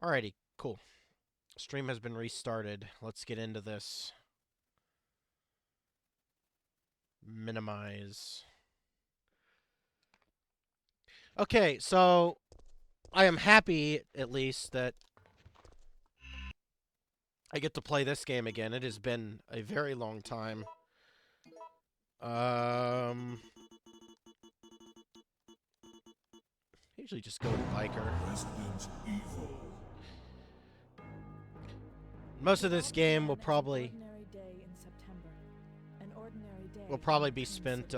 Alrighty, cool. Stream has been restarted. Let's get into this. Minimize. Okay, so I am happy, at least, that I get to play this game again. It has been a very long time. I usually just go with Biker. Resident Evil. Most of this game will probably be spent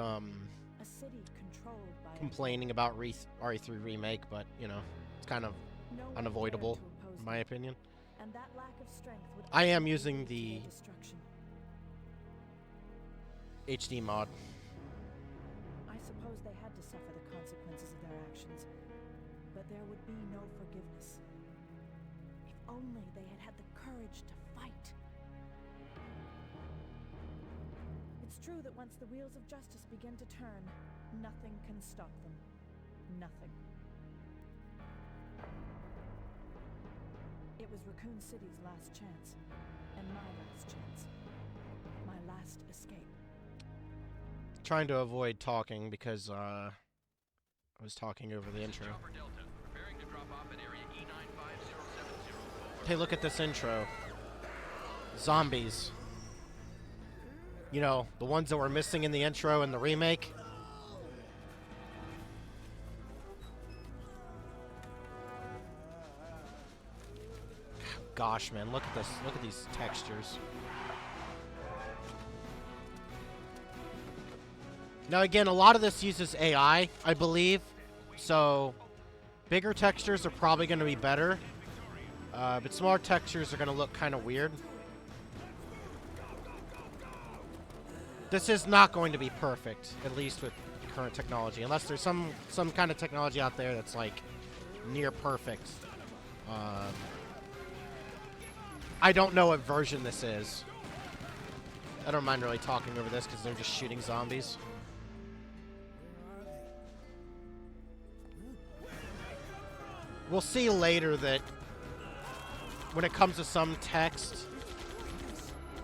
complaining about RE3 remake, but you know, it's kind of unavoidable in my opinion. I am using the HD mod. I suppose they had to suffer the consequences of their actions, but there would be no forgiveness. If only they had had the courage to fight. It's true that once the wheels of justice begin to turn, nothing can stop them. Nothing. It was Raccoon City's last chance, and my last chance. My last escape. Trying to avoid talking because I was talking over the intro. Hey, look at this intro. Zombies. You know, the ones that were missing in the intro in the remake. Gosh, man, look at this. Look at these textures. Now, again, a lot of this uses AI, I believe. So, bigger textures are probably going to be better. But smaller textures are going to look kind of weird. This is not going to be perfect, at least with current technology. Unless there's some kind of technology out there that's, like, near perfect. I don't know what version this is. I don't mind really talking over this because they're just shooting zombies. We'll see later that when it comes to some text,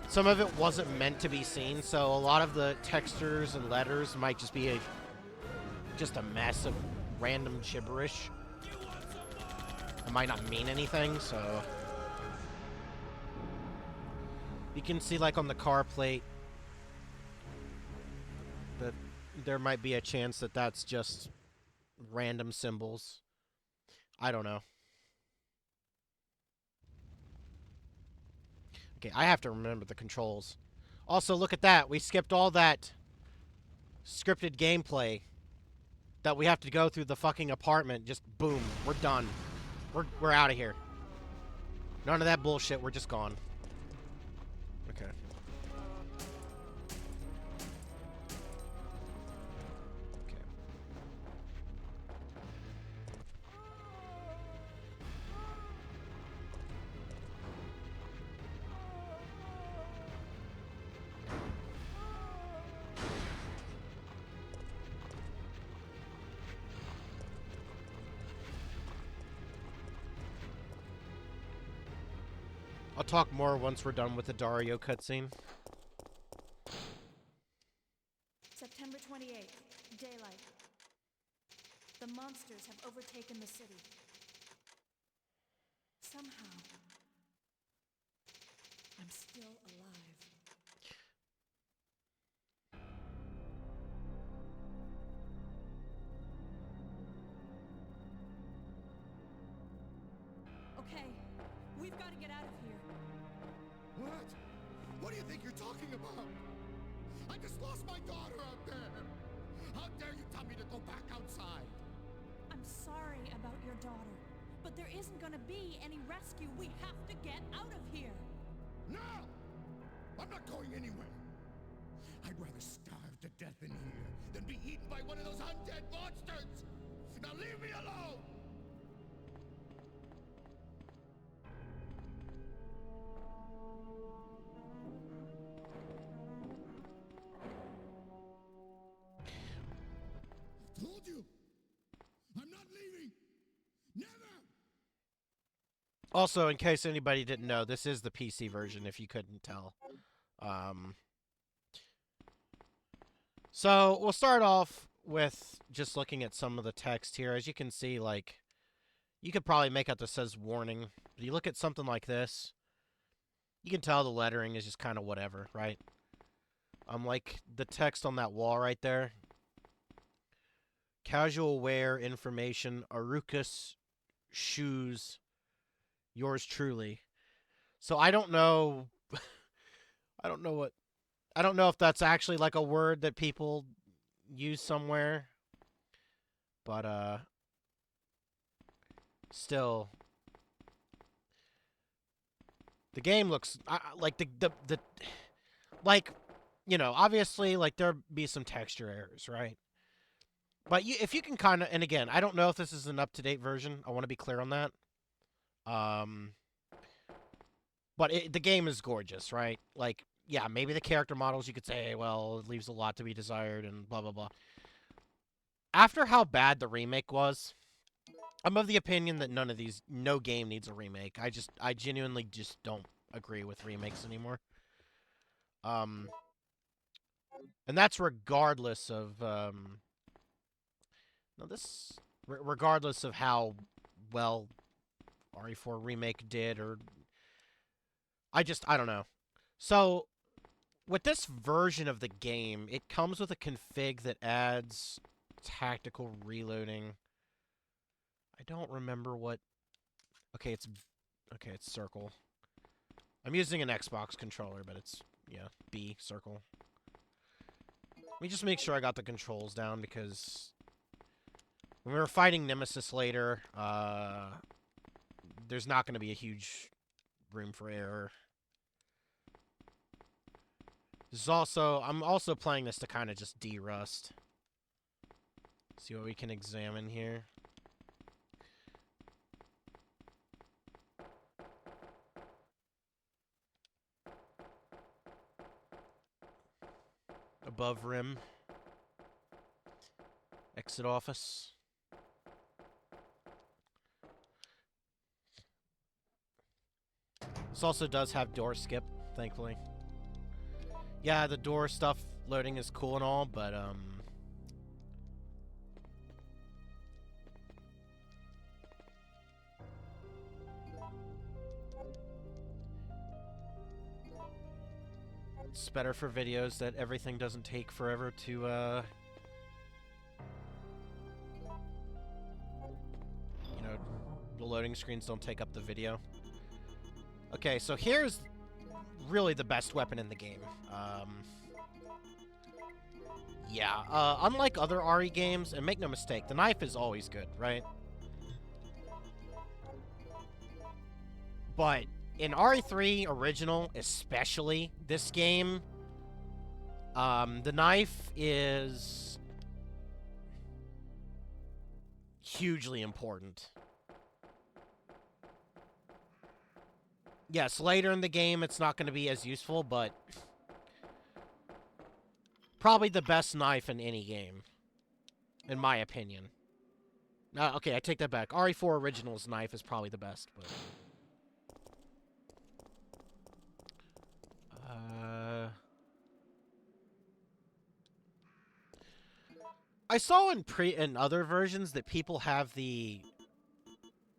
some of it wasn't meant to be seen, so a lot of the textures and letters might just be just a mess of random gibberish. It might not mean anything, so... You can see, like, on the car plate that there might be a chance that that's just random symbols. I don't know. Okay, I have to remember the controls. Also, look at that. We skipped all that scripted gameplay that we have to go through the fucking apartment. Just boom, we're done. We're out of here. None of that bullshit. We're just gone. Okay. I'll talk more once we're done with the Dario cutscene. September 28th, daylight. The monsters have overtaken the city. Somehow, I'm still alive. Okay, we've got to get out of here. What? What do you think you're talking about? I just lost my daughter out there! How dare you tell me to go back outside? I'm sorry about your daughter, but there isn't gonna be any rescue. We have to get out of here. No! I'm not going anywhere. I'd rather starve to death in here than be eaten by one of those undead monsters! Now leave me alone! Told you! I'm not leaving! Never! Also, in case anybody didn't know, this is the PC version, if you couldn't tell. So, we'll start off with just looking at some of the text here. As you can see, like, you could probably make out this says warning. But you look at something like this, you can tell the lettering is just kind of whatever, right? Like the text on that wall right there. Casual wear information, Arukas shoes, yours truly. So I don't know. I don't know if that's actually like a word that people use somewhere. But still, the game looks like the like, you know, obviously, like, there'll be some texture errors, right? But if you can kind of, and again, I don't know if this is an up-to-date version. I want to be clear on that. But the game is gorgeous, right? Like, yeah, maybe the character models, you could say, well, it leaves a lot to be desired and blah, blah, blah. After how bad the remake was, I'm of the opinion that no game needs a remake. I genuinely just don't agree with remakes anymore. And that's regardless of, regardless of how well RE4 Remake did, or... I don't know. So, with this version of the game, it comes with a config that adds tactical reloading. I don't remember what... Okay, it's circle. I'm using an Xbox controller, but it's, yeah, B, circle. Let me just make sure I got the controls down, because when we were fighting Nemesis later, there's not going to be a huge room for error. I'm also playing this to kind of just de-rust. See what we can examine here. Above rim. Exit office. This also does have door skip, thankfully. Yeah, the door stuff loading is cool and all, but, it's better for videos that everything doesn't take forever to, you know, the loading screens don't take up the video. Okay, so here's really the best weapon in the game. Yeah, unlike other RE games, and make no mistake, the knife is always good, right? But in RE3 original, especially this game, the knife is hugely important. Yes, later in the game, it's not going to be as useful, but probably the best knife in any game, in my opinion. Okay, I take that back. RE4 Original's knife is probably the best, but... I saw in other versions that people have the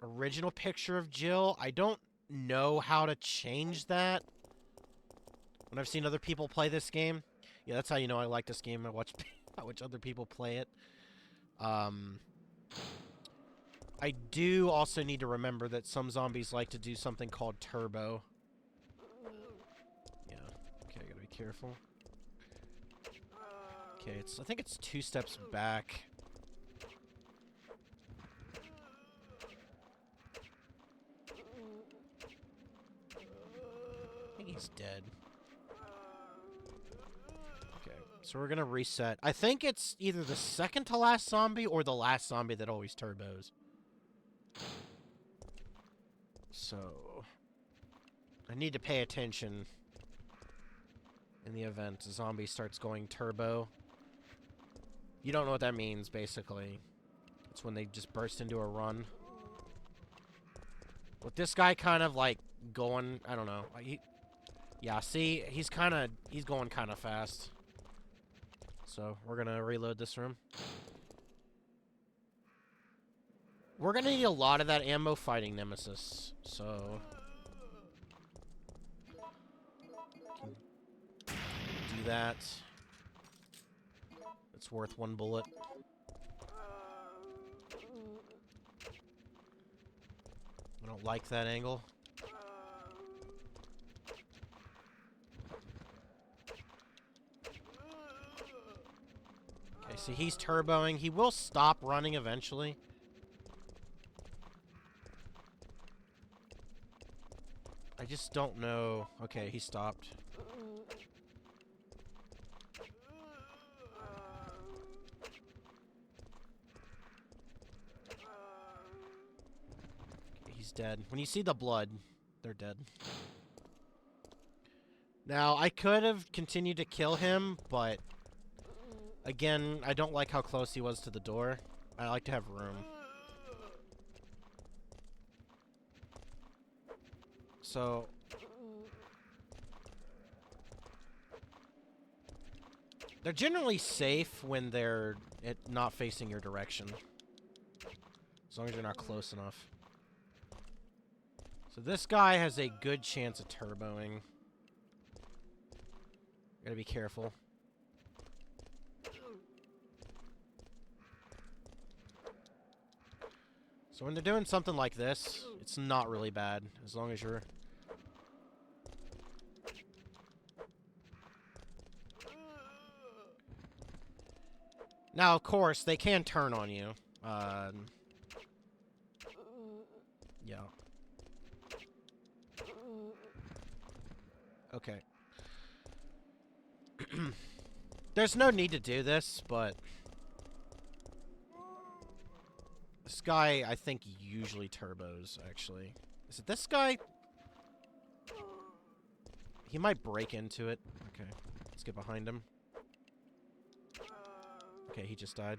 original picture of Jill. I don't know how to change that. When I've seen other people play this game. Yeah, that's how you know I like this game. I watch other people play it. I do also need to remember that some zombies like to do something called turbo. Yeah. Okay, I gotta be careful. Okay, I think it's 2 steps back. I think he's dead. Okay, so we're gonna reset. I think it's either the second to last zombie or the last zombie that always turbos. So, I need to pay attention in the event a zombie starts going turbo. You don't know what that means, basically. It's when they just burst into a run. With this guy kind of, like, going... I don't know. Yeah, see? He's going kind of fast. So, we're gonna reload this room. We're gonna need a lot of that ammo fighting Nemesis, so... Do that. It's worth 1 bullet. I don't like that angle. Okay, see, he's turboing. He will stop running eventually. I just don't know. Okay, he stopped. Okay, he's dead. When you see the blood, they're dead. Now, I could have continued to kill him, but... Again, I don't like how close he was to the door. I like to have room. So... They're generally safe when they're not facing your direction. As long as you're not close enough. So this guy has a good chance of turboing. Gotta be careful. So when they're doing something like this, it's not really bad, as long as you're... Now, of course, they can turn on you. Yeah. Okay. There's no need to do this, but... This guy, I think, usually turbos, actually. Is it this guy? He might break into it. Okay, let's get behind him. Okay, he just died.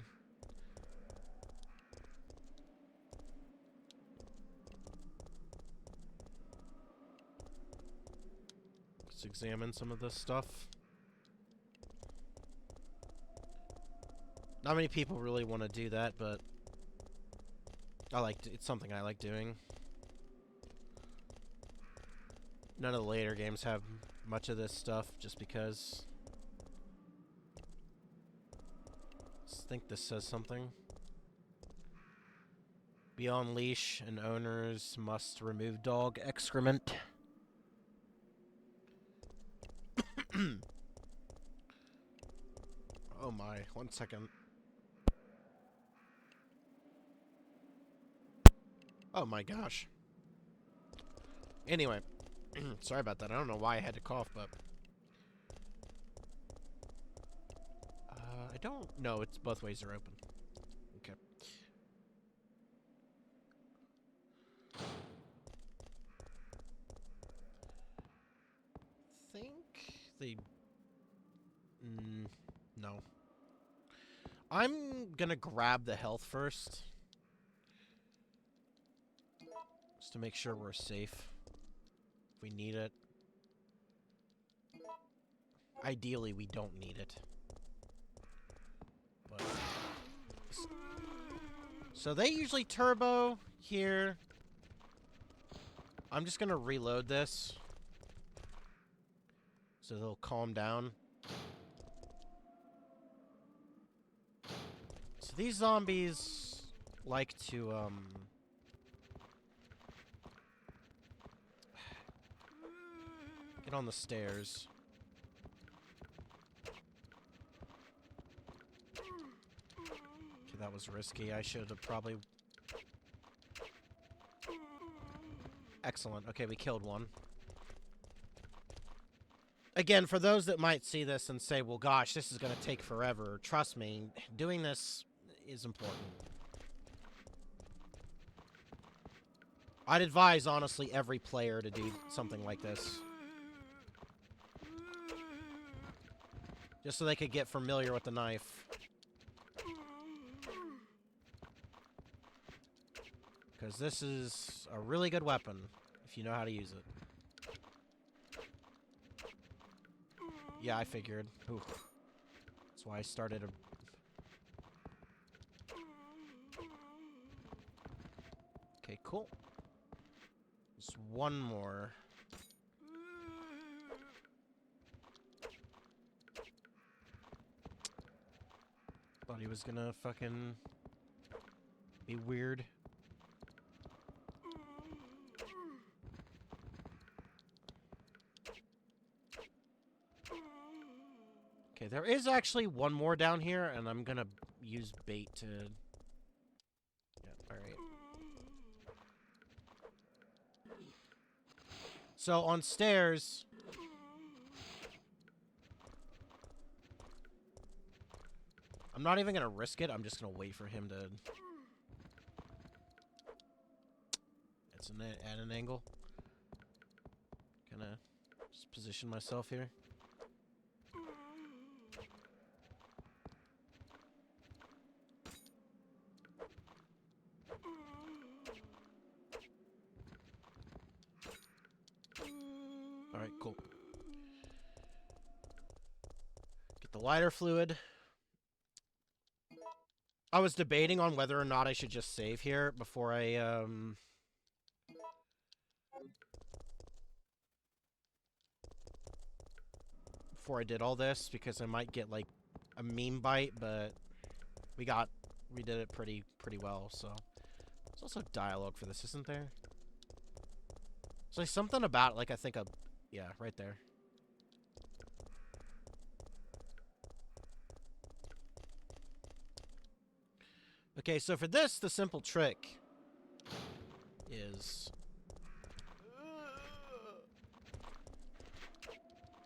Let's examine some of this stuff. Not many people really want to do that, but... it's something I like doing. None of the later games have much of this stuff, just because... I think this says something. Beyond leash, and owners must remove dog excrement. Oh my, 1 second. Oh my gosh. Anyway, sorry about that. I don't know why I had to cough, but... I don't know. It's both ways are open. Okay. Think they... no. I'm gonna grab the health first. Just to make sure we're safe. If we need it. Ideally, we don't need it. But... So they usually turbo here. I'm just gonna reload this. So they'll calm down. So these zombies like to, get on the stairs. Okay, that was risky. I should have probably... Excellent. Okay, we killed one. Again, for those that might see this and say, well, gosh, this is going to take forever, trust me, doing this is important. I'd advise, honestly, every player to do something like this. Just so they could get familiar with the knife. Because this is a really good weapon, if you know how to use it. Yeah, I figured. Oof. That's why I started a... Okay, cool. Just one more. Thought he was gonna fucking be weird. Okay, there is actually one more down here, and I'm gonna use bait to... Yeah, alright. So, on stairs... I'm not even gonna risk it, I'm just gonna wait for him to... It's at an angle. Gonna just position myself here. Alright, cool. Get the lighter fluid. I was debating on whether or not I should just save here before I, before I did all this, because I might get, like, a meme bite, but we did it pretty well, so. There's also dialogue for this, isn't there? There's like something about, like, I think yeah, right there. Okay, so for this, the simple trick is...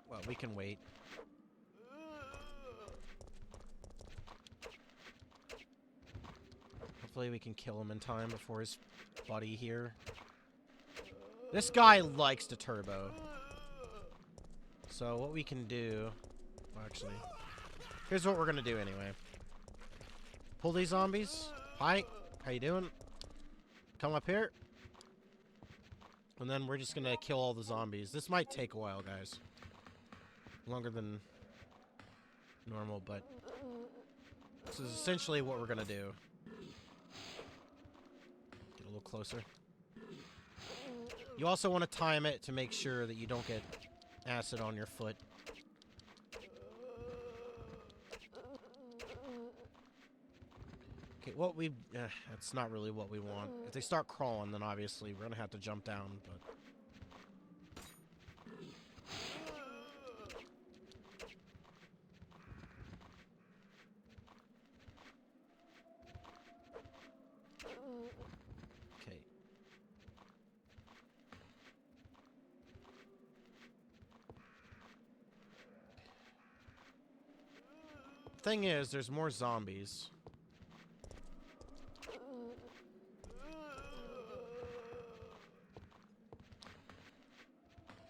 Well, we can wait. Hopefully we can kill him in time before his buddy here. This guy likes to turbo. So what we can do... Well, actually, here's what we're gonna do anyway. Pull these zombies. Hi, how you doing? Come up here. And then we're just gonna kill all the zombies. This might take a while, guys. Longer than normal, but this is essentially what we're gonna do. Get a little closer. You also want to time it to make sure that you don't get acid on your foot. Okay, what we... that's not really what we want. If they start crawling, then obviously we're gonna have to jump down, but... Okay. Thing is, there's more zombies.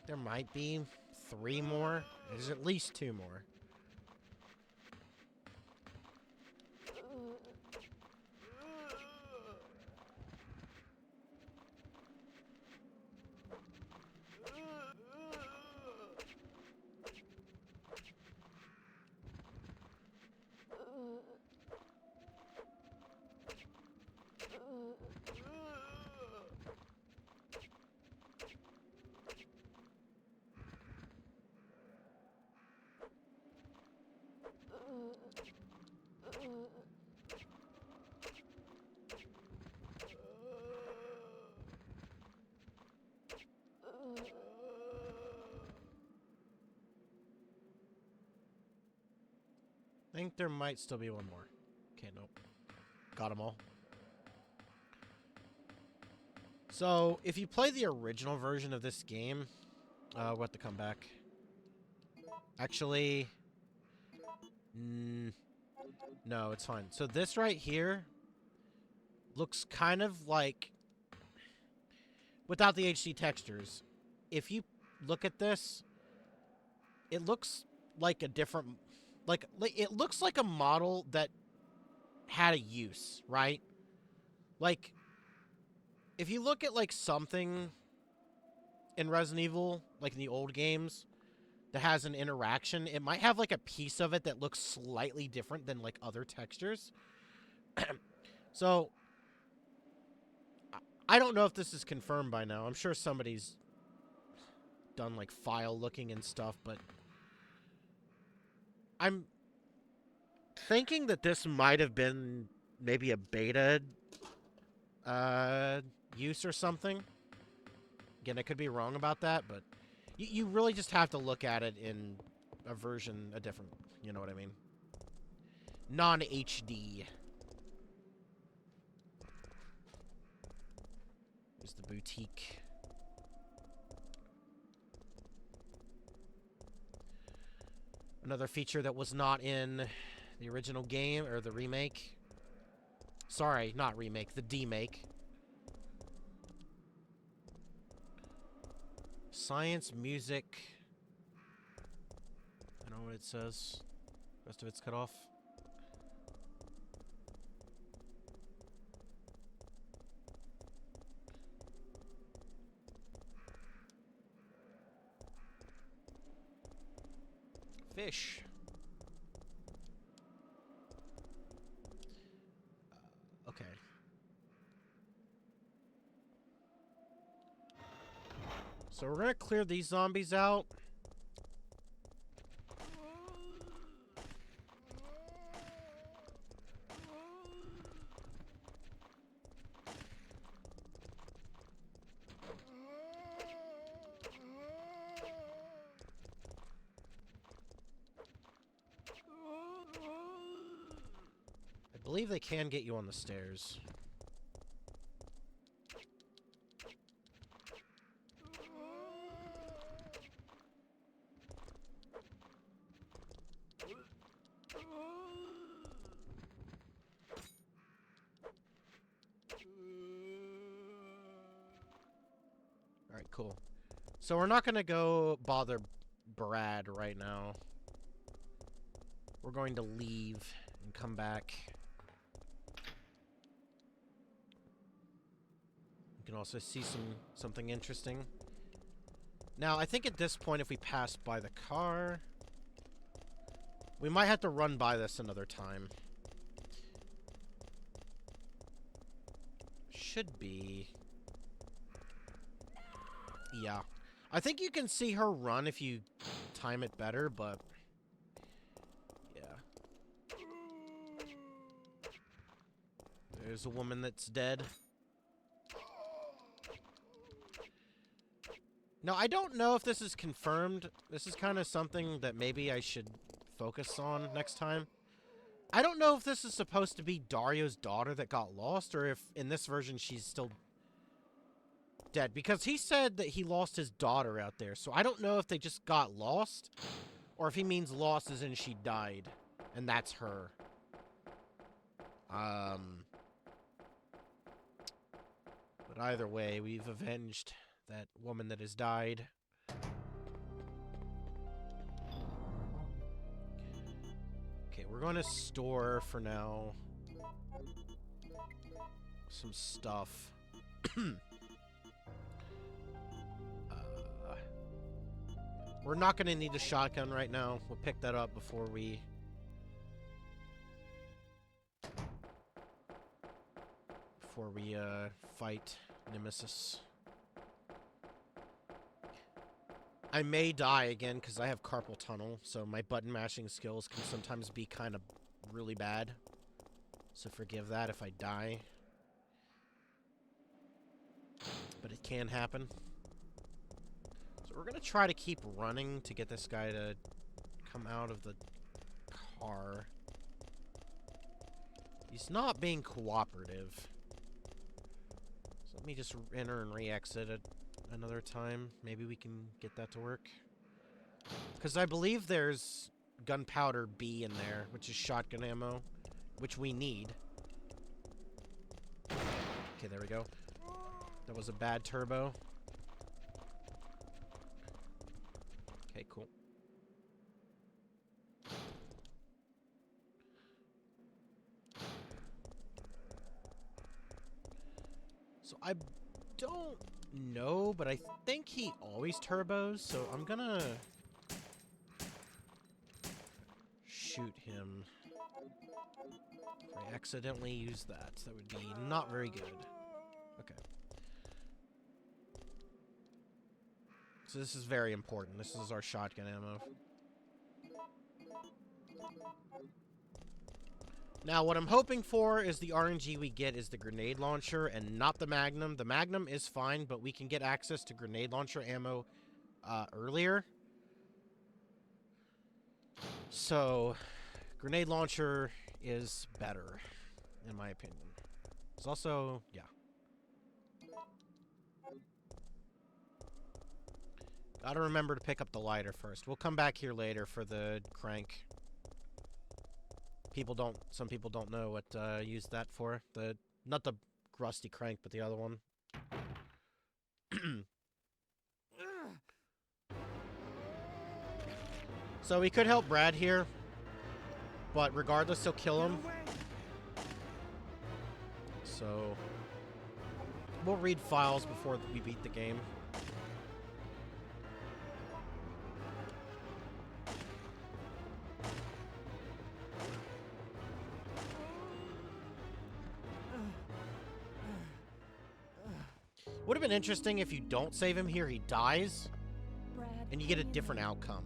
There might be 3 more. There's at least 2 more. I think there might still be 1 more. Okay, nope. Got them all. So, if you play the original version of this game, we'll have to come back. Actually, no, it's fine. So this right here looks kind of like, without the HD textures, if you look at this, it looks like a different, like it looks like a model that had a use, right? Like, if you look at, like, something in Resident Evil, like in the old games, that has an interaction, it might have, like, a piece of it that looks slightly different than, like, other textures. So, I don't know if this is confirmed by now. I'm sure somebody's done, like, file looking and stuff, but I'm thinking that this might have been maybe a beta use or something. Again, I could be wrong about that, but you really just have to look at it in a different, you know what I mean? Non-HD. There's the boutique. Another feature that was not in the original game, or the remake. Sorry, not remake, the demake. Science, music. I don't know what it says. The rest of it's cut off. Fish. Okay. So we're gonna clear these zombies out. I believe they can get you on the stairs. Alright, cool. So we're not gonna go bother Brad right now. We're going to leave and come back. You can also see something interesting. Now, I think at this point, if we pass by the car, we might have to run by this another time. Should be. Yeah. I think you can see her run if you time it better, but yeah. There's a woman that's dead. Now, I don't know if this is confirmed. This is kind of something that maybe I should focus on next time. I don't know if this is supposed to be Dario's daughter that got lost, or if in this version she's still dead. Because he said that he lost his daughter out there, so I don't know if they just got lost, or if he means lost as in she died, and that's her. But either way, we've avenged that woman that has died. Okay, we're going to store for now some stuff. We're not going to need a shotgun right now. We'll pick that up before we fight Nemesis. I may die again because I have carpal tunnel, so my button mashing skills can sometimes be kind of really bad. So forgive that if I die. But it can happen. So we're going to try to keep running to get this guy to come out of the car. He's not being cooperative. So let me just enter and re-exit it another time. Maybe we can get that to work. Because I believe there's gunpowder B in there, which is shotgun ammo, which we need. Okay, there we go. That was a bad turbo. Okay, cool. So I don't know, but I think he always turbos, so I'm gonna shoot him. If I accidentally use that, that would be not very good. Okay. So this is very important. This is our shotgun ammo. Now, what I'm hoping for is the RNG we get is the grenade launcher and not the Magnum. The Magnum is fine, but we can get access to grenade launcher ammo earlier. So, grenade launcher is better, in my opinion. It's also, yeah. Gotta remember to pick up the lighter first. We'll come back here later for the crank. Some people don't know what use that for. Not the rusty crank, but the other one. So we could help Brad here, but regardless, he'll kill him. So we'll read files before we beat the game. Would have been interesting if you don't save him here, he dies, Brad, and you get a different outcome.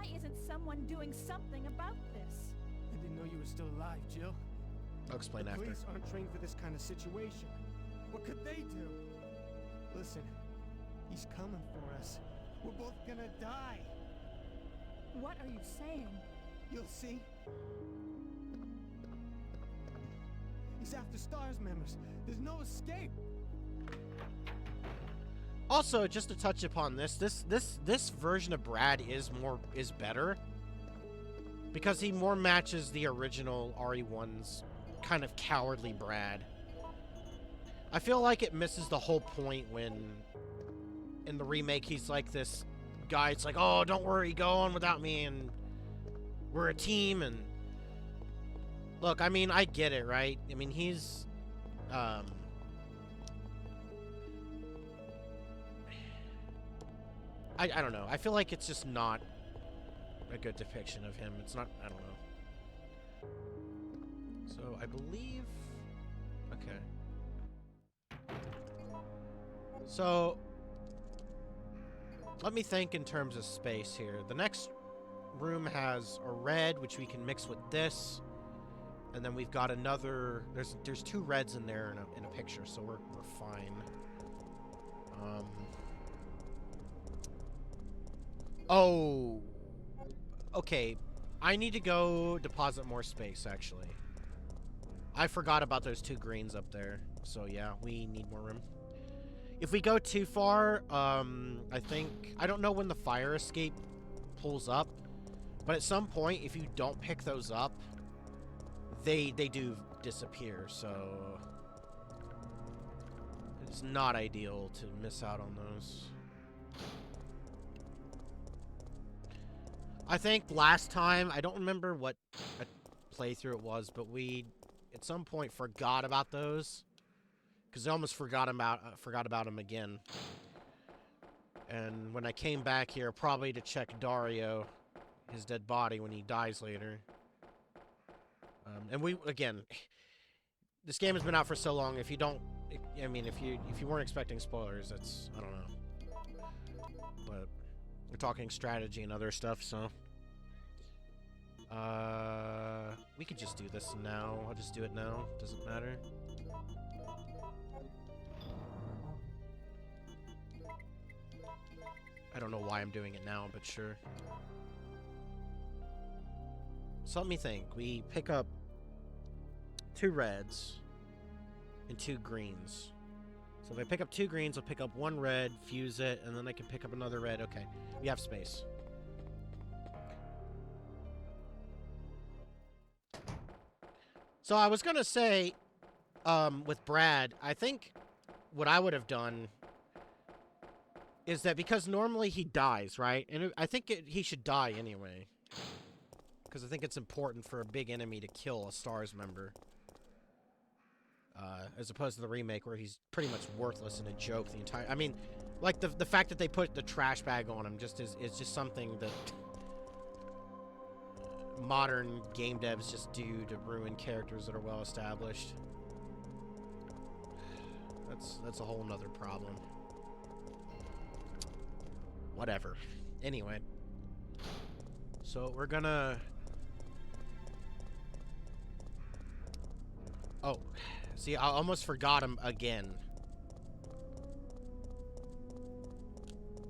why isn't someone doing something about this? I didn't know you were still alive, Jill. I'll explain The after. police aren't trained for this kind of situation. What could they do? Listen, he's coming for us. We're both gonna die. What are you saying? You'll see. He's after STARS members. There's no escape. Also, just to touch upon this version of Brad is better because he more matches the original RE1's kind of cowardly Brad. I feel like it misses the whole point when in the remake he's like this guy. It's like, oh, don't worry, go on without me, and we're a team. And look, I mean, I get it, right? I mean, he's I don't know. I feel like it's just not a good depiction of him. It's not, I don't know. So, I believe... Okay. So, let me think in terms of space here. The next room has a red, which we can mix with this. And then we've got another... There's two reds in there in a picture, so we're fine. Oh, okay. I need to go deposit more space, actually. I forgot about those two greens up there. So, yeah, we need more room. If we go too far, I think... I don't know when the fire escape pulls up. But at some point, if you don't pick those up, they do disappear. So, it's not ideal to miss out on those. I think last time, I don't remember what playthrough it was, but we at some point forgot about those because I almost forgot about them again. And when I came back here, probably to check Dario, his dead body when he dies later. And we again, this game has been out for so long. If you don't, I mean, if you weren't expecting spoilers, that's I don't know, but. We're talking strategy and other stuff, so... we could just do this now. I'll just do it now. Doesn't matter. I don't know why I'm doing it now, but sure. So let me think. We pick up 2 reds and 2 greens. So if I pick up 2 greens, I'll pick up 1 red, fuse it, and then I can pick up another red. Okay, we have space. So I was gonna say, with Brad, I think what I would have done is that because normally he dies, right? And I think he should die anyway. Because I think it's important for a big enemy to kill a STARS member. as opposed to the remake where he's pretty much worthless and a joke the entire. I mean, like the fact that they put the trash bag on him just is just something that modern game devs just do to ruin characters that are well established. That's a whole nother problem. Whatever. Anyway. So we're gonna... Oh. See, I almost forgot him again.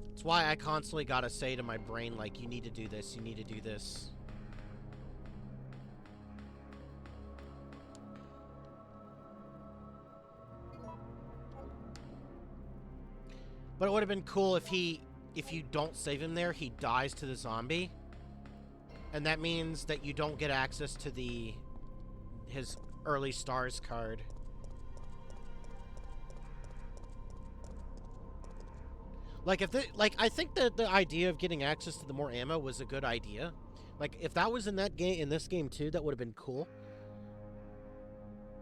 That's why I constantly gotta say to my brain, like, you need to do this, you need to do this. But it would have been cool if you don't save him there, he dies to the zombie. And that means that you don't get access to his early stars card. Like I think that the idea of getting access to the more ammo was a good idea. Like if that was in this game too, that would have been cool.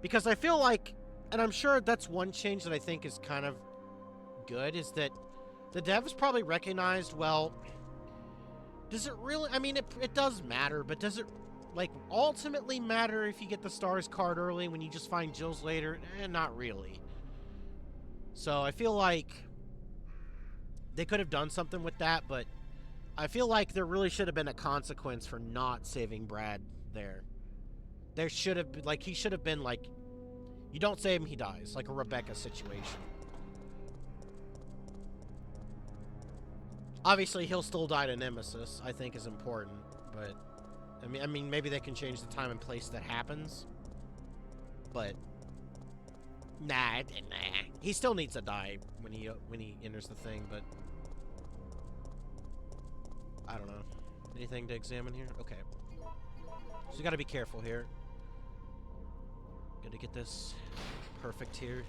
Because I feel like, and I'm sure that's one change that I think is kind of good, is that the devs probably recognized, well, does it really, I mean, it does matter, but does it, like, ultimately matter if you get the stars card early when you just find Jill's later? Not really. So I feel like they could have done something with that, but I feel like there really should have been a consequence for not saving Brad there. There should have been, like, he should have been, like, you don't save him, he dies, like a Rebecca situation. Obviously, he'll still die to Nemesis, I think is important, but I mean, maybe they can change the time and place that happens, but nah, he still needs to die when he enters the thing, but I don't know. Anything to examine here? Okay, so you got to be careful here. Got to get this perfect here.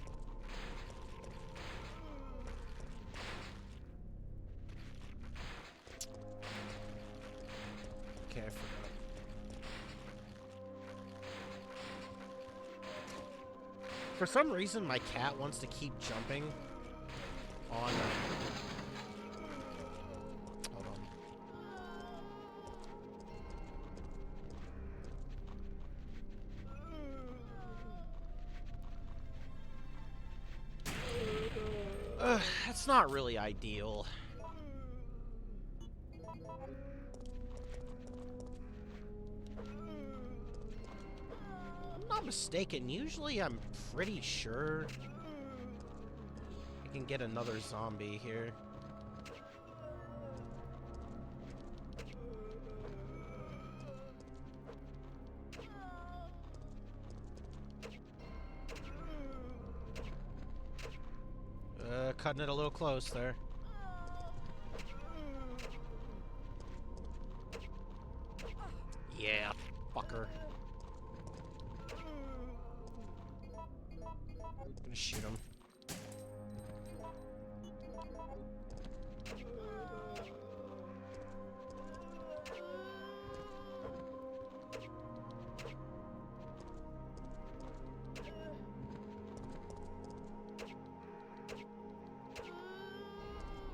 Okay, I forgot. For some reason, my cat wants to keep jumping on... hold on. That's not really ideal. Not mistaken, usually I'm pretty sure I can get another zombie here. Cutting it a little close there. Yeah, fucker. Gonna shoot him.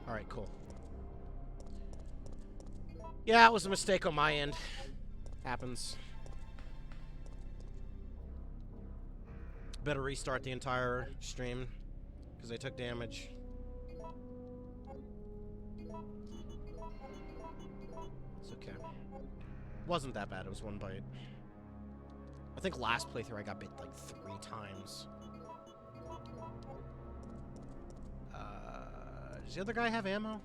Alright, cool. Yeah, it was a mistake on my end. Happens. Better restart the entire stream, because I took damage. It's okay. Wasn't that bad, it was one bite. I think last playthrough I got bit like 3 times. Does the other guy have ammo?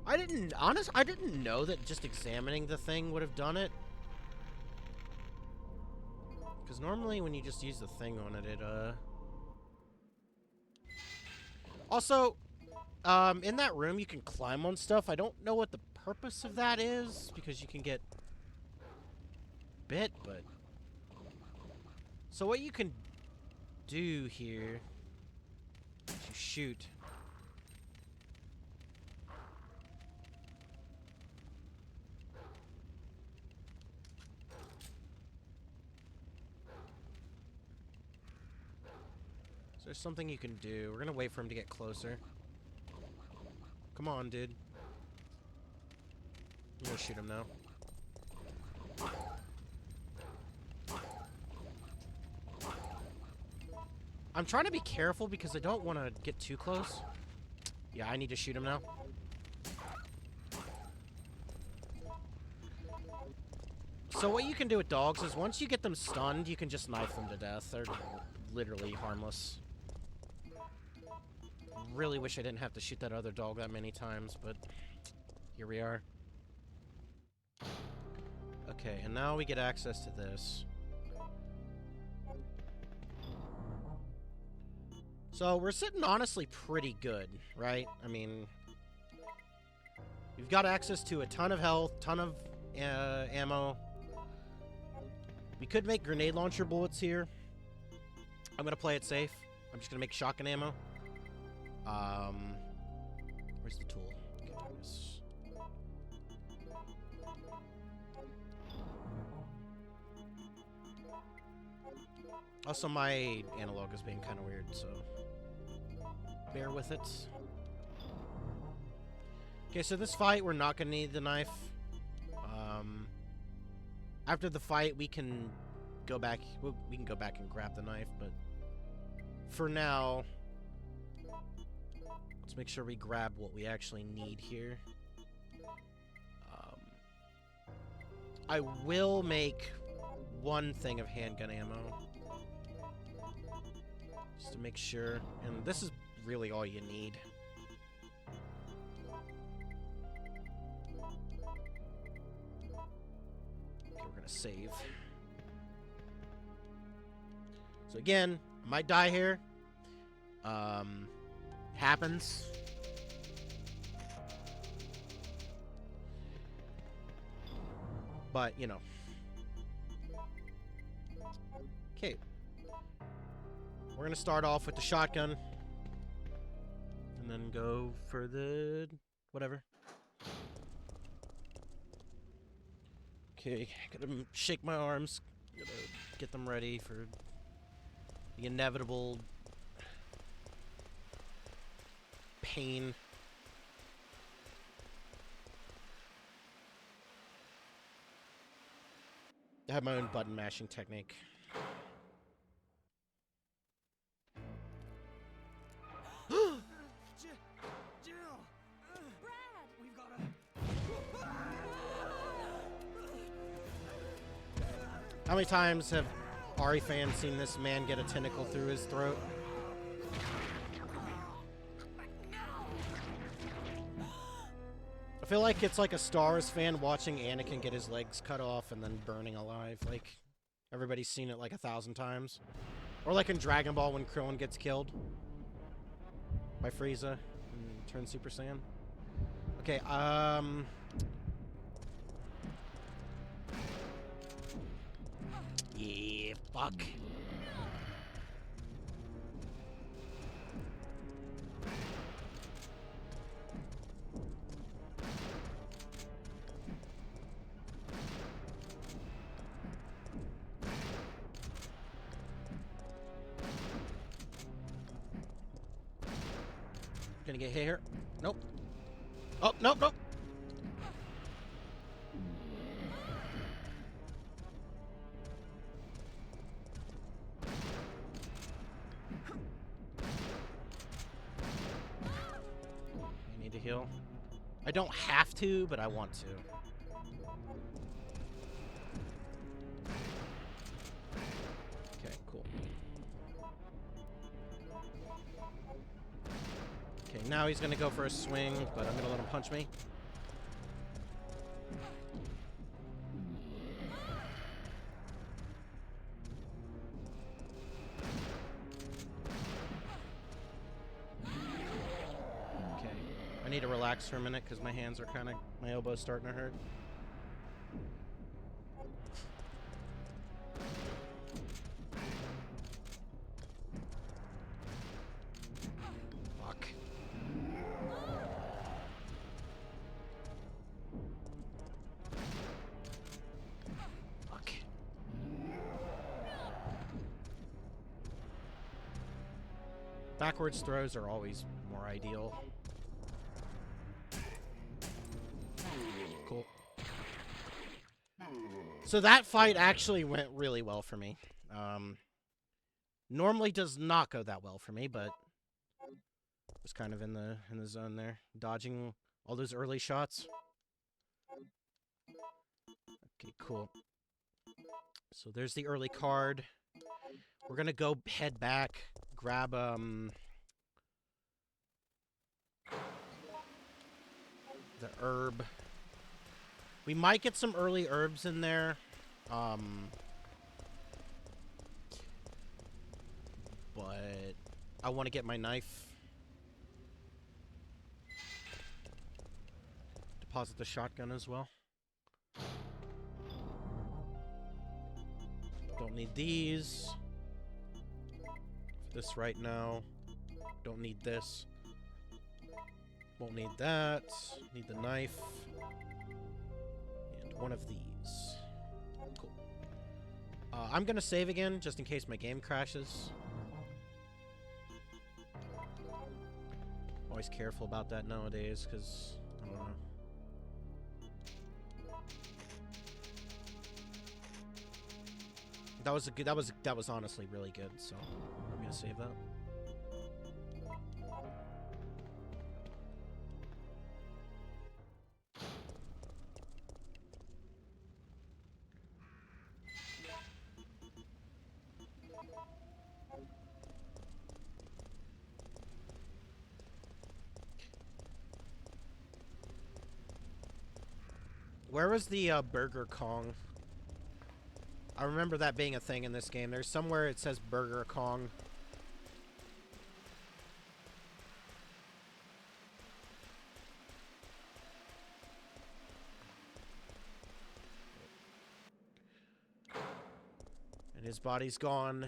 I didn't know that just examining the thing would have done it. Because normally when you just use the thing on it, Also, in that room you can climb on stuff. I don't know what the purpose of that is, because you can get bit, but... So what you can do here is you shoot. There's something you can do. We're gonna wait for him to get closer. Come on, dude. I'm gonna shoot him now. I'm trying to be careful because I don't want to get too close. Yeah, I need to shoot him now. So what you can do with dogs is once you get them stunned, you can just knife them to death. They're literally harmless. Really wish I didn't have to shoot that other dog that many times, but here we are. Okay, and now we get access to this. So we're sitting honestly pretty good, right? I mean, we've got access to a ton of health, ton of ammo. We could make grenade launcher bullets here. I'm gonna play it safe. I'm just gonna make shotgun ammo. Where's the tool? Okay, there it is. Also, my analog is being kind of weird, so bear with it. Okay, so this fight, we're not gonna need the knife. After the fight, we can go back. We can go back and grab the knife, but for now, let's make sure we grab what we actually need here. I will make one thing of handgun ammo, just to make sure. And this is really all you need. Okay, we're gonna save. So again, I might die here. Happens. But, you know. Okay. We're gonna start off with the shotgun. And then go for the... whatever. Okay, gotta shake my arms. Gotta get them ready for the inevitable pain. I have my own button mashing technique. Jill! Brad! We've gotta... How many times have Ari fans seen this man get a tentacle through his throat? I feel like it's like a Star Wars fan watching Anakin get his legs cut off and then burning alive. Like, everybody's seen it like 1,000 times. Or like in Dragon Ball when Krillin gets killed by Frieza and turns Super Saiyan. Okay, yeah, fuck. Gonna get hit here. Nope. Oh, nope, nope. I need to heal. I don't have to, but I want to. Okay, cool. Okay, now he's gonna go for a swing, but I'm gonna let him punch me. Okay, I need to relax for a minute because my hands are kind of, my elbow's starting to hurt. Fuck. Fuck. Backwards throws are always more ideal. Cool. So that fight actually went really well for me. Normally does not go that well for me, but was kind of in the zone there, dodging all those early shots. Okay, cool. So there's the early card. We're gonna go head back, grab the herb. We might get some early herbs in there. But I want to get my knife. Deposit the shotgun as well. Don't need these. This right now. Don't need this. Won't need that. Need the knife. And one of these. Cool. I'm gonna save again, just in case my game crashes. Always careful about that nowadays, because I don't know. That was a good. That was honestly really good. So I'm gonna save that. Where was the Burger Kong? I remember that being a thing in this game. There's somewhere it says Burger Kong. And his body's gone.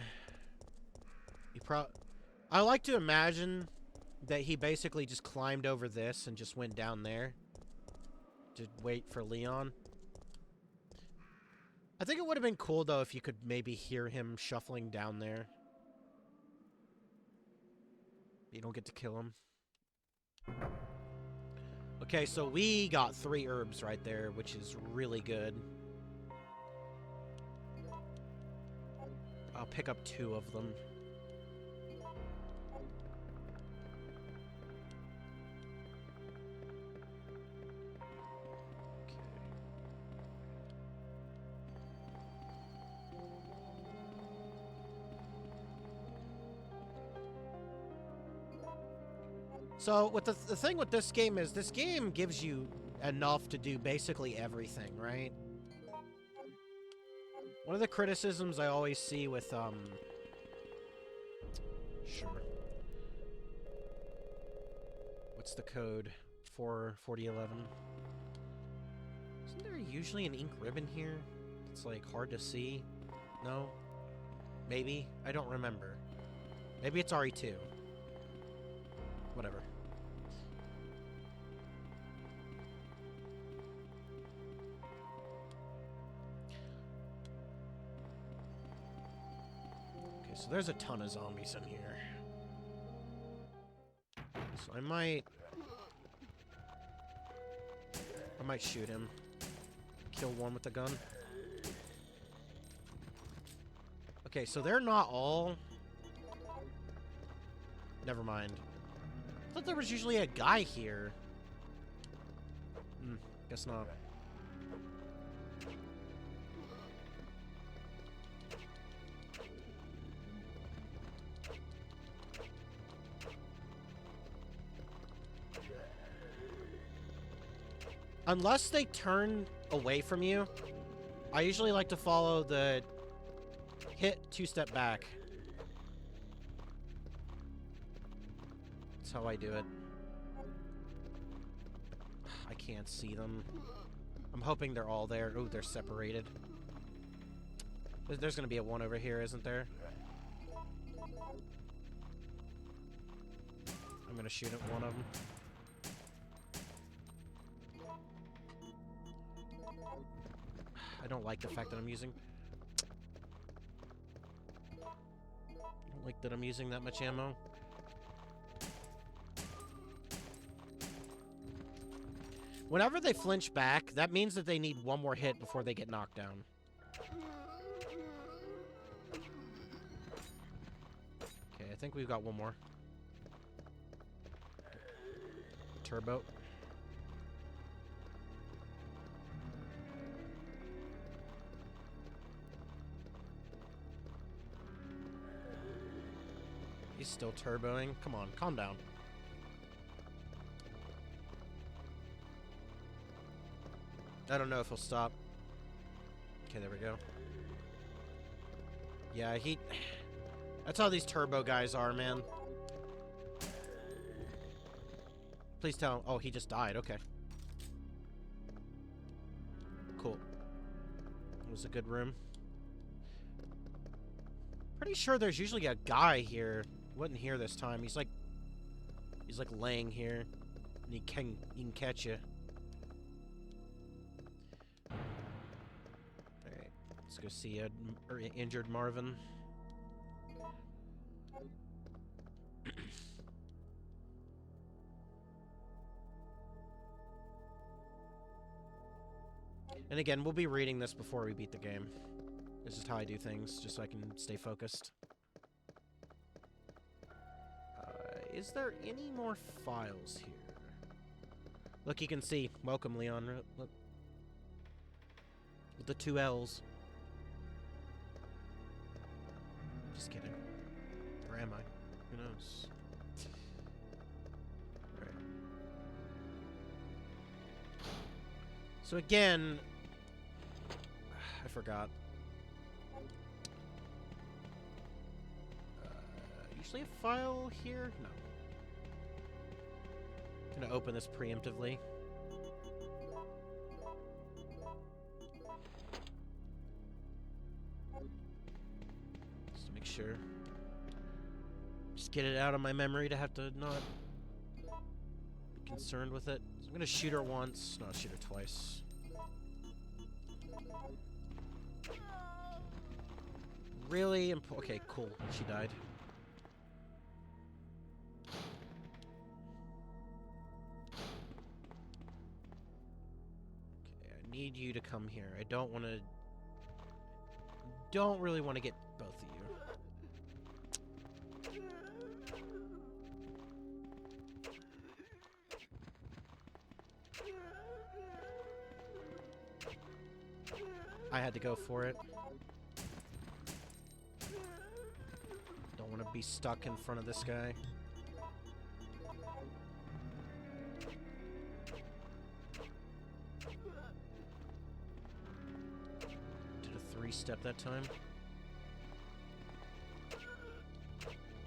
I like to imagine that he basically just climbed over this and just went down there to wait for Leon. I think it would have been cool, though, if you could maybe hear him shuffling down there. You don't get to kill him. Okay, so we got 3 herbs right there, which is really good. I'll pick up 2 of them. So, the thing with this game is, this game gives you enough to do basically everything, right? One of the criticisms I always see with, Sure. What's the code? 4011. Isn't there usually an ink ribbon here? It's, like, hard to see? No? Maybe? I don't remember. Maybe it's RE2. Whatever. Okay, so there's a ton of zombies in here. So I might shoot him. Kill one with the gun. Okay, so they're not all... Never mind. I thought there was usually a guy here. Guess not. Unless they turn away from you, I usually like to follow the hit 2-step back. That's how I do it. I can't see them. I'm hoping they're all there. Ooh, they're separated. There's gonna be a one over here, isn't there? I'm gonna shoot at one of them. I don't like the fact that I'm using... I don't like that I'm using that much ammo. Whenever they flinch back, that means that they need one more hit before they get knocked down. Okay, I think we've got one more. Turbo. He's still turboing. Come on, calm down. I don't know if he'll stop. Okay, there we go. Yeah, that's how these turbo guys are, man. Please tell him. Oh, he just died. Okay. Cool. It was a good room. Pretty sure there's usually a guy here. Wasn't here this time. He's like laying here, and he can catch you. All right, let's go see a injured Marvin. And again, we'll be reading this before we beat the game. This is how I do things, just so I can stay focused. Is there any more files here? Look, you can see. Welcome, Leon. Look. With the 2 L's. Just kidding. Or am I? Who knows? Right. So again... I forgot. Usually a file here? No. I'm gonna open this preemptively. Just to make sure. Just get it out of my memory to have to not be concerned with it. So I'm gonna shoot her once. No, shoot her twice. Really okay, cool. She died. Need you to come here. I don't want to... Don't really want to get both of you. I had to go for it. Don't want to be stuck in front of this guy. Step that time.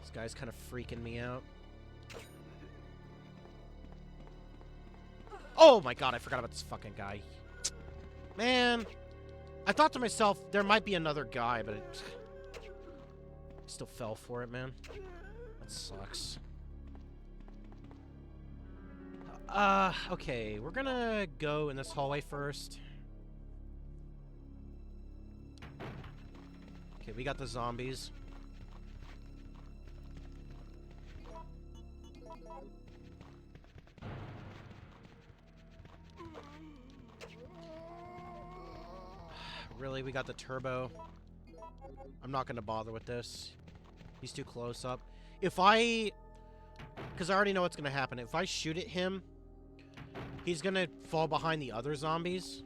This guy's kind of freaking me out. Oh my god, I forgot about this fucking guy. Man, I thought to myself, there might be another guy, but it still fell for it, man. That sucks. Okay, we're gonna go in this hallway first. Okay, we got the zombies. Really, we got the turbo. I'm not gonna bother with this. He's too close up. If I... Because I already know what's gonna happen. If I shoot at him, he's gonna fall behind the other zombies.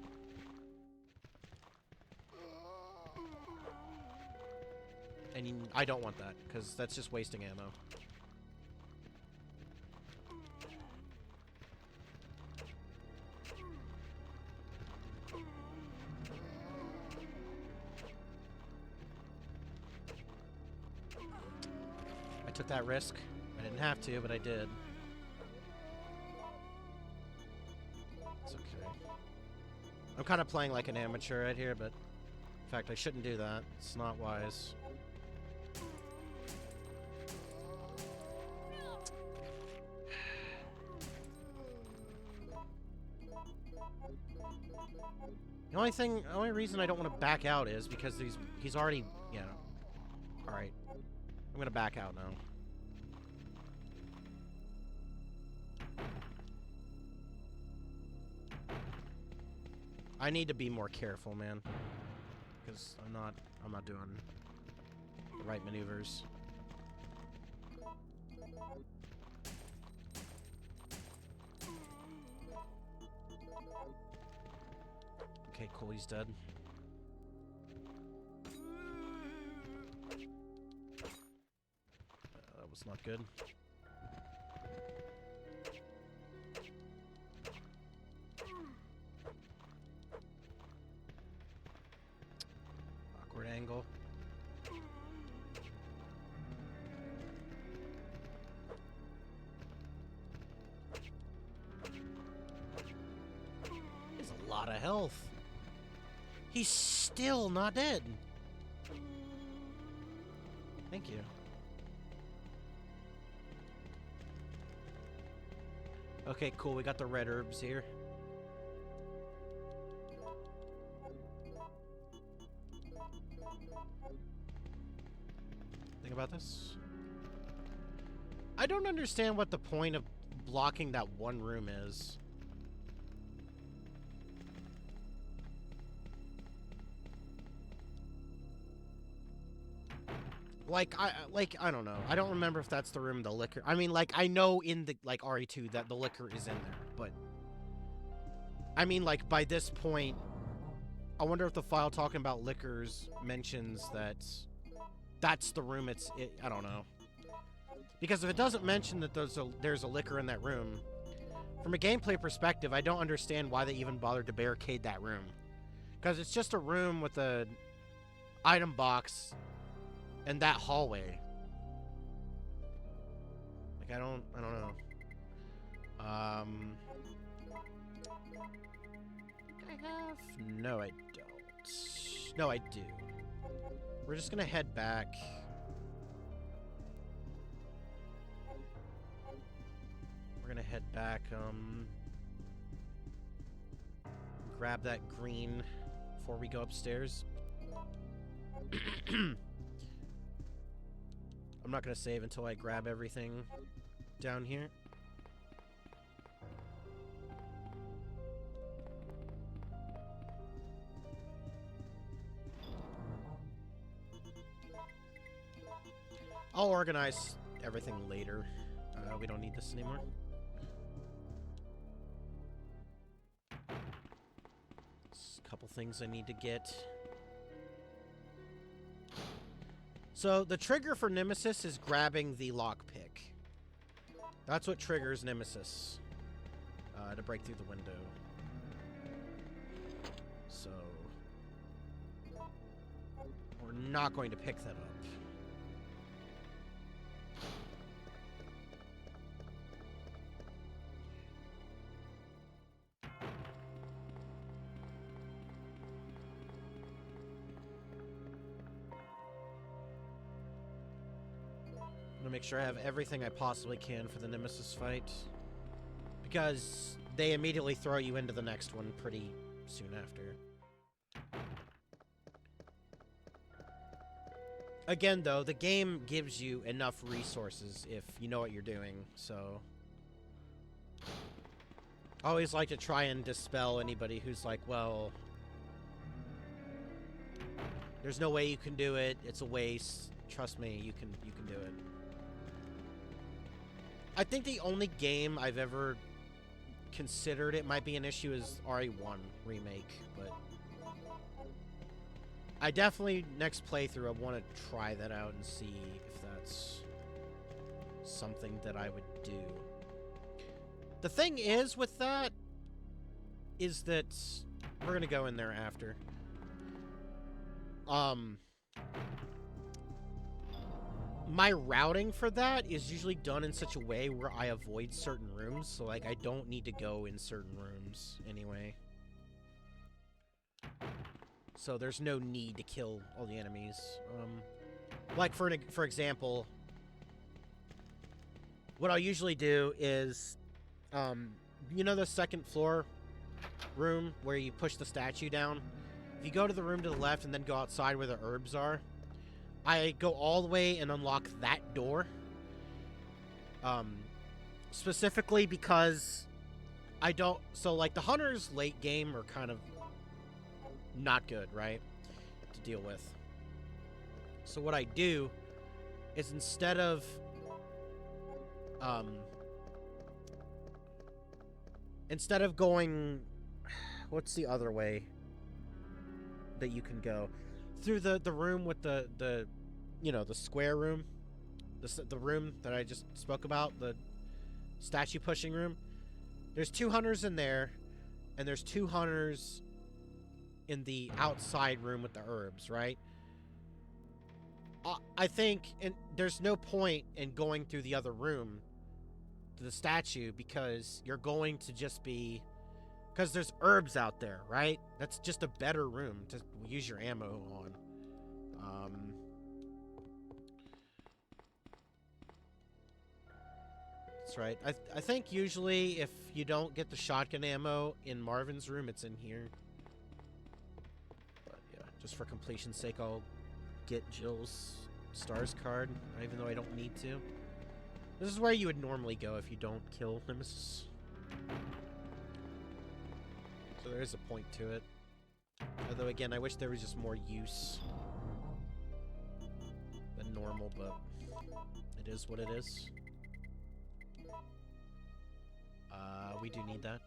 And I don't want that, because that's just wasting ammo. I took that risk. I didn't have to, but I did. It's okay. I'm kind of playing like an amateur right here, but... In fact, I shouldn't do that. It's not wise. The only reason I don't want to back out is because he's already, yeah. Alright. I'm gonna back out now. I need to be more careful, man. Because I'm not doing the right maneuvers. Okay, cool, he's dead. That was not good. Awkward angle. There's a lot of health. He's still not dead. Thank you. Okay, cool. We got the red herbs here. Think about this. I don't understand what the point of blocking that one room is. I don't know. I don't remember if that's the room the liquor. I mean, like, I know in the, like, RE2 that the liquor is in there, but I mean, like, by this point, I wonder if the file talking about liquors mentions that that's the room I don't know. Because if it doesn't mention that there's a liquor in that room, from a gameplay perspective, I don't understand why they even bothered to barricade that room. Because it's just a room with a item box and that hallway. Like, I don't know. I have? No, I don't. No, I do. We're just gonna head back. We're gonna head back, grab that green before we go upstairs. I'm not gonna save until I grab everything down here. I'll organize everything later. We don't need this anymore. There's a couple things I need to get. So, the trigger for Nemesis is grabbing the lockpick. That's what triggers Nemesis to break through the window. So, we're not going to pick that up. I'm gonna make sure I have everything I possibly can for the Nemesis fight, because they immediately throw you into the next one pretty soon after. Again, though, the game gives you enough resources if you know what you're doing, so I always like to try and dispel anybody who's like, well, there's no way you can do it, it's a waste. Trust me, you can do it. I think the only game I've ever considered it might be an issue is RE1 Remake, but I definitely, next playthrough, I want to try that out and see if that's something that I would do. The thing is with that, is that we're going to go in there after. My routing for that is usually done in such a way where I avoid certain rooms, so, like, I don't need to go in certain rooms anyway. So there's no need to kill all the enemies. Like, for example, what I'll usually do is, you know the second floor room where you push the statue down? If you go to the room to the left and then go outside where the herbs are, I go all the way and unlock that door. Specifically because I don't... So, like, the hunters late game are kind of not good, right? To deal with. So what I do is instead of going, what's the other way that you can go? Through the room with the you know, the square room, the room that I just spoke about, the statue pushing room. There's 2 hunters in there, and there's 2 hunters in the outside room with the herbs, right? I think there's no point in going through the other room to the statue, because you're going to just be... Because there's herbs out there, right? That's just a better room to use your ammo on. That's right. I think usually if you don't get the shotgun ammo in Marvin's room, it's in here. But yeah, just for completion's sake, I'll get Jill's stars card, even though I don't need to. This is where you would normally go if you don't kill Nemesis. So there is a point to it. Although again, I wish there was just more use than normal, but it is what it is. We do need that.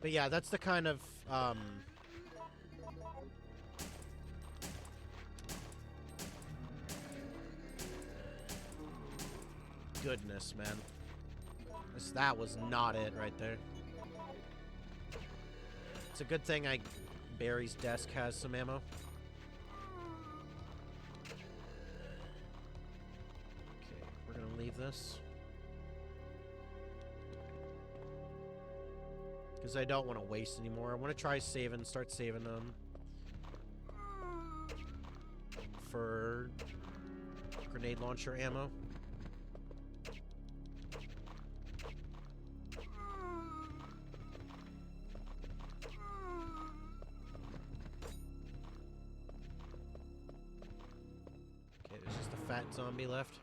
But yeah, that's the kind of, goodness, man. That was not it right there. It's a good thing Barry's desk has some ammo. Okay, we're gonna leave this. Because I don't want to waste anymore. I want to try start saving them for grenade launcher ammo. Okay, there's just a fat zombie left.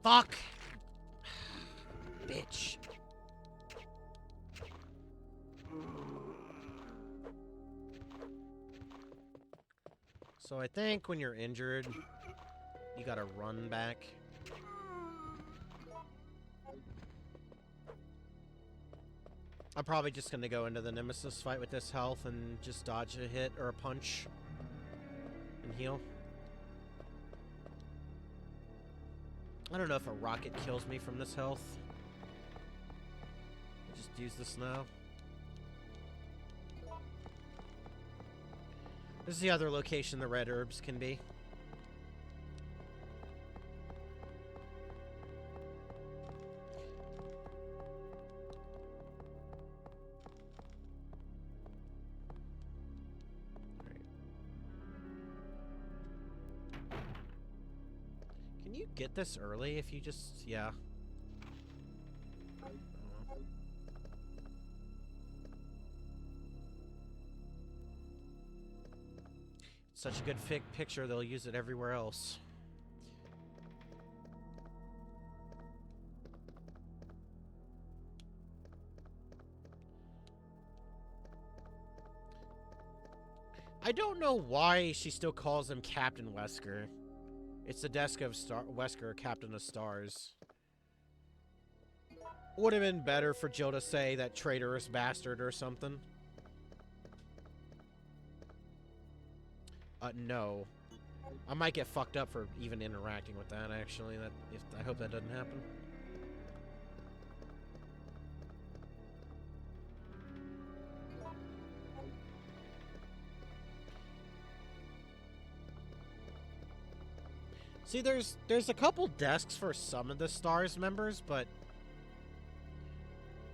Fuck! Bitch. So I think when you're injured, you gotta run back. I'm probably just gonna go into the Nemesis fight with this health and just dodge a hit or a punch and heal. I don't know if a rocket kills me from this health. I'll just use this now. This is the other location the red herbs can be. Can you get this early if you just... yeah. Such a good picture, they'll use it everywhere else. I don't know why she still calls him Captain Wesker. It's the desk of Wesker, Captain of Stars. Would have been better for Jill to say that traitorous bastard or something. No. I might get fucked up for even interacting with that, actually. I hope that doesn't happen. See, there's a couple desks for some of the Stars members, but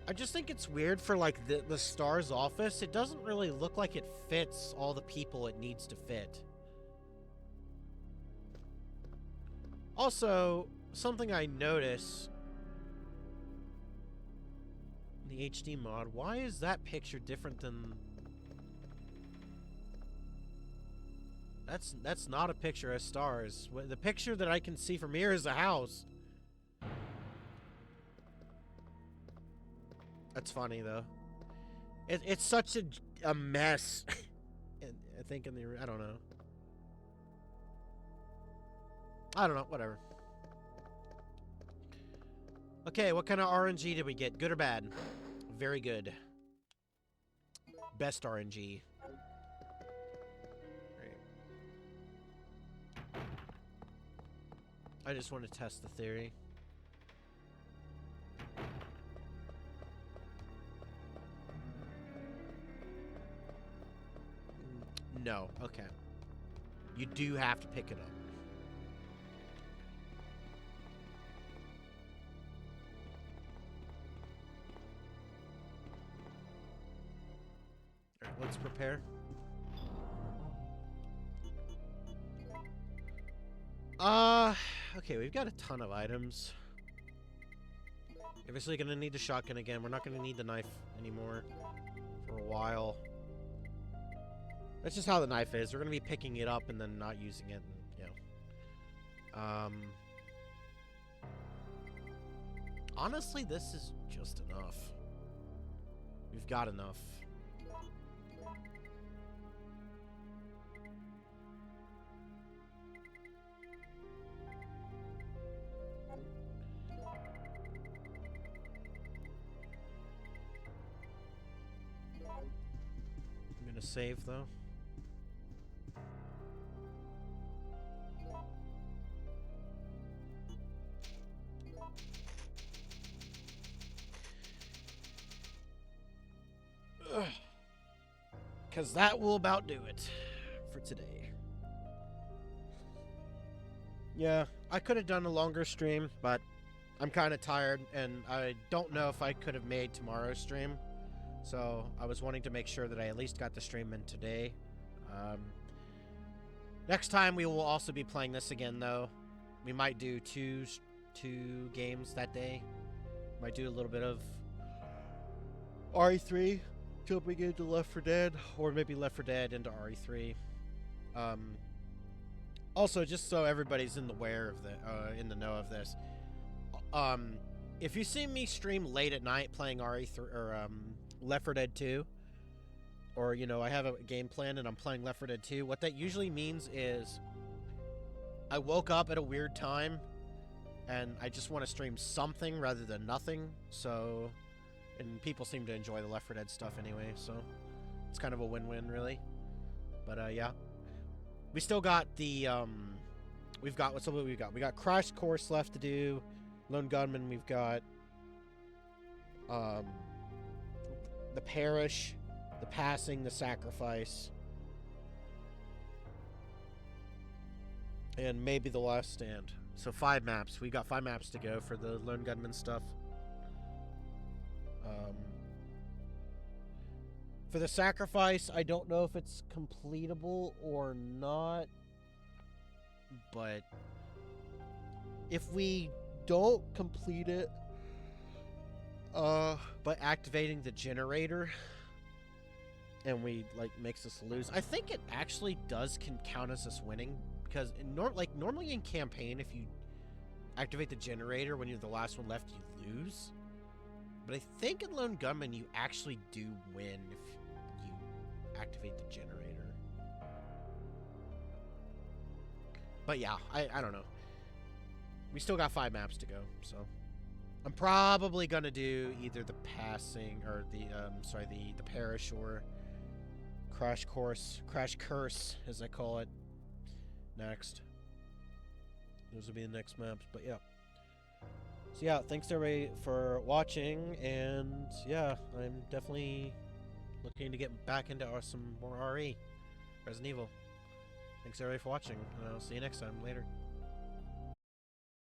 I just think it's weird for, like, the Stars office. It doesn't really look like it fits all the people it needs to fit. Also, something I notice in the HD mod. Why is that picture different than... That's not a picture of stars. The picture that I can see from here is a house. That's funny, though. It's such a mess. I think in the... I don't know. I don't know. Whatever. Okay, what kind of RNG did we get? Good or bad? Very good. Best RNG. Right. I just want to test the theory. No. Okay. You do have to pick it up. Alright, let's prepare. Okay, we've got a ton of items. Obviously gonna need the shotgun again. We're not gonna need the knife anymore for a while. That's just how the knife is. We're gonna be picking it up and then not using it, and, you know. Honestly, this is just enough. We've got enough. I'm gonna save, though. Because that will about do it for today. Yeah, I could have done a longer stream, but I'm kind of tired, and I don't know if I could have made tomorrow's stream. So I was wanting to make sure that I at least got the stream in today. Next time we will also be playing this again, though. We might do two games that day. Might do a little bit of RE3. Jumping into Left 4 Dead, or maybe Left 4 Dead into RE3. Also, just so everybody's in the know of this, if you see me stream late at night playing RE3 or Left 4 Dead 2, or you know I have a game plan and I'm playing Left 4 Dead 2, what that usually means is I woke up at a weird time and I just want to stream something rather than nothing. So. And people seem to enjoy the Left 4 Dead stuff anyway, so it's kind of a win-win, really. But, yeah. We still got the, we've got, what's what we got? We got Crash Course left to do, Lone Gunman, we've got, the Parish, the Passing, the Sacrifice, and maybe the Last Stand. So 5 maps. We've got 5 maps to go for the Lone Gunman stuff. For the Sacrifice, I don't know if it's completable or not, but if we don't complete it by activating the generator and we like makes us lose, I think it actually can count as us winning, because normally in campaign, if you activate the generator when you're the last one left, you lose. But I think in Lone Gunman, you actually do win if you activate the generator. But yeah, I don't know. We still got 5 maps to go, so I'm probably gonna do either the Passing or the Parish, or Crash Curse, as I call it, next. Those will be the next maps, but yeah. So yeah, thanks to everybody for watching, and yeah, I'm definitely looking to get back into some more RE, Resident Evil. Thanks everybody for watching, and I'll see you next time. Later.